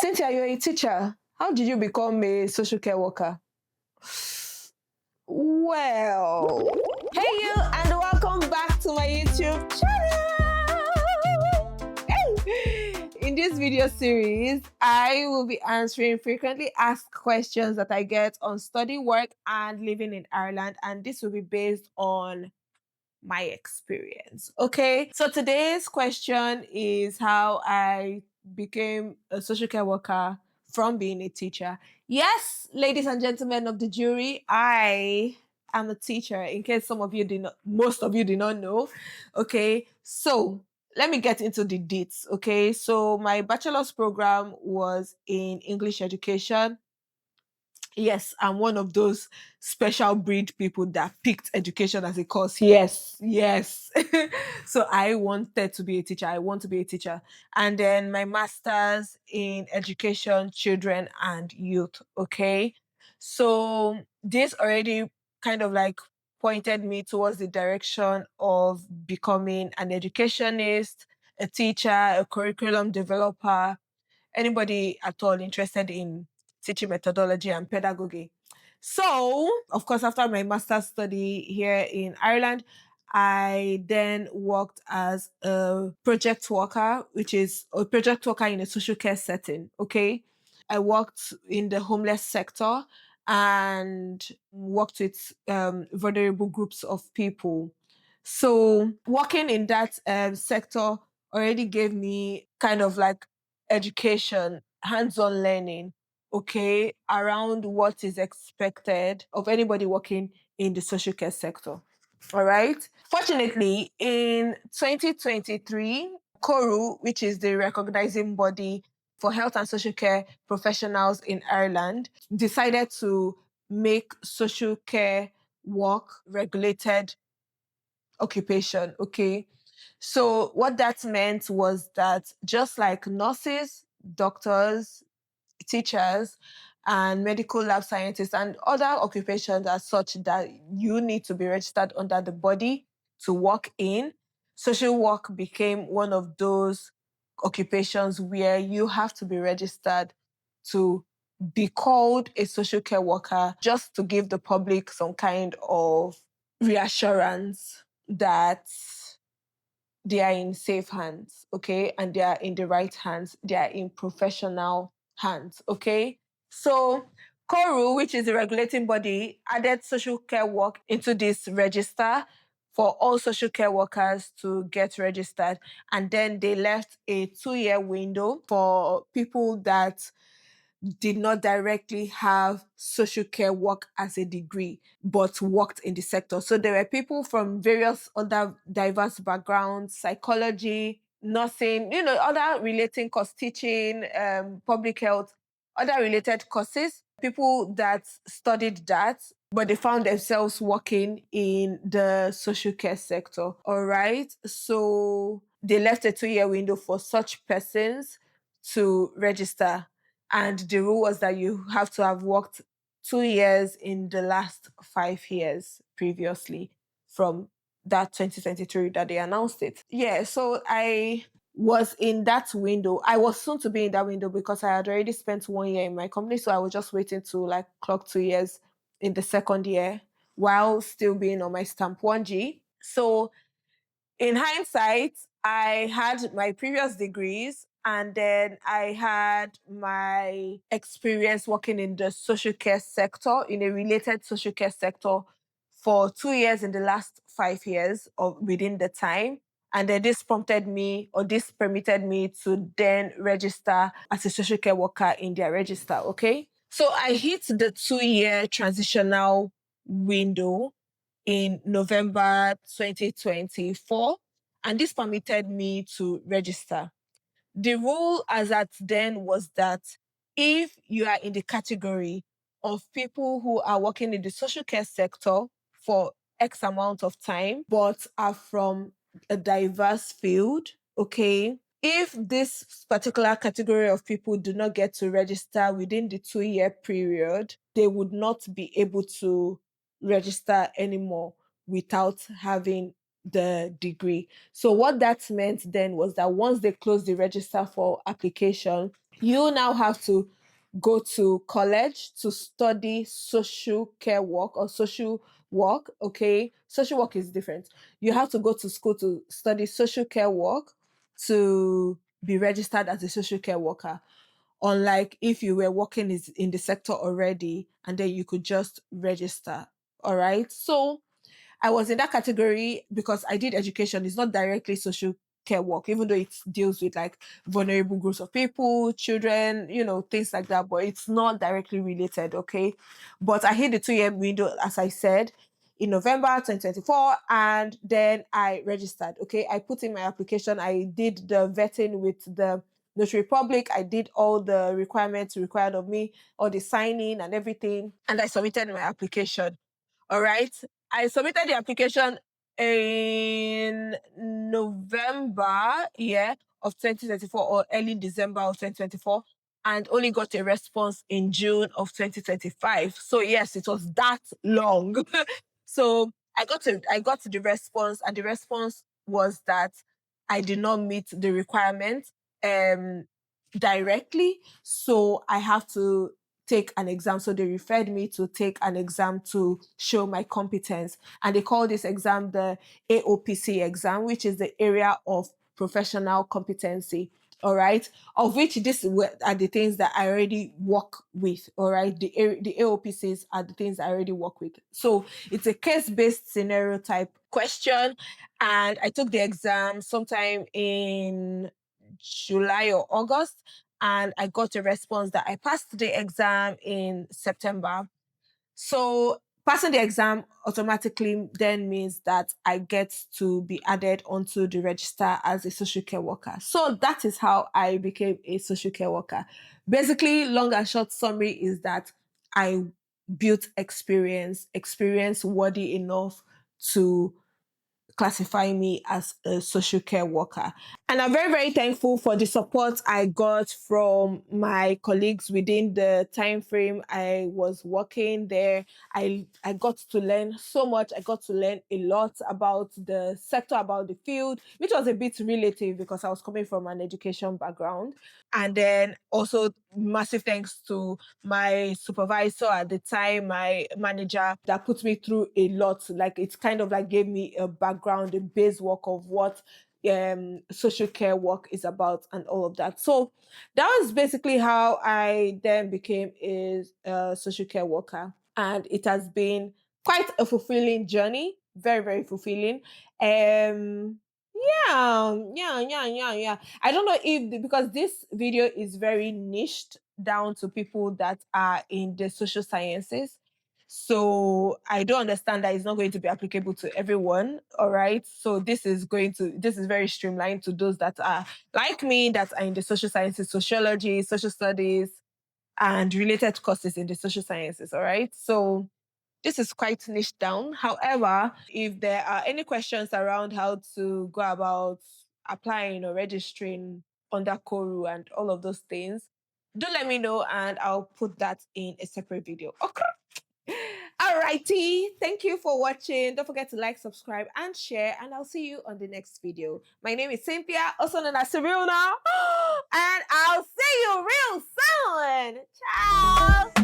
Cynthia, you're a teacher. How did you become a social care worker? Well, hey you, and welcome back to my YouTube channel. Hey! In this video series, I will be answering frequently asked questions that I get on study, work, and living in Ireland, and this will be based on my experience. Okay, so today's question is how I became a social care worker from being a teacher. Yes, ladies and gentlemen of the jury, I am a teacher, in case some of you did not, most of you did not know. Okay, so let me get into the deets. Okay, so my bachelor's program was in English education. Yes, I'm one of those special breed people that picked education as a course. Yes, yes. So I wanted to be a teacher. I want to be a teacher. And then my master's in education, children, and youth. Okay. So this already kind of like pointed me towards the direction of becoming an educationist, a teacher, a curriculum developer, anybody at all interested in teaching methodology and pedagogy. So, of course, after my master's study here in Ireland, I then worked as a project worker, which is a project worker in a social care setting. Okay. I worked in the homeless sector and worked with vulnerable groups of people. So, working in that sector already gave me kind of like education, hands-on learning, okay, around what is expected of anybody working in the social care sector. All right. Fortunately, in 2023, CORU, which is the recognizing body for health and social care professionals in Ireland, decided to make social care work regulated occupation. Okay. So what that meant was that just like nurses, doctors, teachers, and medical lab scientists and other occupations as such that you need to be registered under the body to work in, social work became one of those occupations where you have to be registered to be called a social care worker, just to give the public some kind of reassurance that they are in safe hands, okay? And they are in the right hands. They are in professional hands, okay? So CORU, which is the regulating body, added social care work into this register for all social care workers to get registered. And then they left a 2-year window for people that did not directly have social care work as a degree, but worked in the sector. So there were people from various other diverse backgrounds, psychology, nursing, other relating course, teaching, public health, other related courses, people that studied that, but they found themselves working in the social care sector. All right. So they left a 2-year window for such persons to register, and the rule was that you have to have worked 2 years in the last 5 years previously from that 2023 that they announced it. Yeah, so I was in that window. I was soon to be in that window because I had already spent 1 year in my company. So I was just waiting to like clock 2 years in the second year while still being on my stamp 1G. So in hindsight, I had my previous degrees and then I had my experience working in the social care sector, in a related social care sector for 2 years in the last 5 years of within the time. And then this prompted me, or this permitted me to then register as a social care worker in their register. Okay. So I hit the 2-year transitional window in November 2024, and this permitted me to register. The rule as at then was that if you are in the category of people who are working in the social care sector for X amount of time, but are from a diverse field, okay, if this particular category of people do not get to register within the 2-year period, they would not be able to register anymore without having the degree. So what that meant then was that once they closed the register for application, you now have to go to college to study social care work or social work. Okay, social work is different. You have to go to school to study social care work to be registered as a social care worker, unlike if you were working in the sector already and then you could just register. All right, so I was in that category because I did education. It's not directly social care work, even though it deals with like vulnerable groups of people, children, things like that, but it's not directly related, okay? But I hit the 2 year window, as I said, in November 2024, and then I registered, okay? I put in my application, I did the vetting with the Notary Public, I did all the requirements required of me, all the signing and everything, and I submitted my application. All right. I submitted the application in November, of 2024 or early December of 2024, and only got a response in June of 2025. So yes, it was that long. So I got to the response, and the response was that I did not meet the requirement um directly. So I have to take an exam. So they referred me to take an exam to show my competence. And they call this exam the AOPC exam, which is the area of professional competency. All right. Of which are the things that I already work with. All right. The AOPCs are the things I already work with. So it's a case-based scenario type question. And I took the exam sometime in July or August, and I got a response that I passed the exam in September. So passing the exam automatically then means that I get to be added onto the register as a social care worker. So that is how I became a social care worker. Basically, long and short summary is that I built experience worthy enough to classify me as a social care worker. And I'm very, very thankful for the support I got from my colleagues within the time frame I was working there. I got to learn so much. I got to learn a lot about the sector, about the field, which was a bit relative because I was coming from an education background. And then also massive thanks to my supervisor at the time, my manager, that put me through a lot. Like it's kind of like gave me a background, a base work of what social care work is about and all of that. So that was basically how I then became a social care worker. And it has been quite a fulfilling journey, very, very fulfilling. Yeah. I don't know if because this video is very niched down to people that are in the social sciences. So I don't understand that it's not going to be applicable to everyone. All right. So this is very streamlined to those that are like me, that are in the social sciences, sociology, social studies, and related courses in the social sciences. All right. So this is quite niche down. However, if there are any questions around how to go about applying or registering under Koru and all of those things, do let me know and I'll put that in a separate video. Okay. Alrighty. Thank you for watching. Don't forget to like, subscribe, and share. And I'll see you on the next video. My name is Cynthia, also known as Cyril now. And I'll see you real soon. Ciao.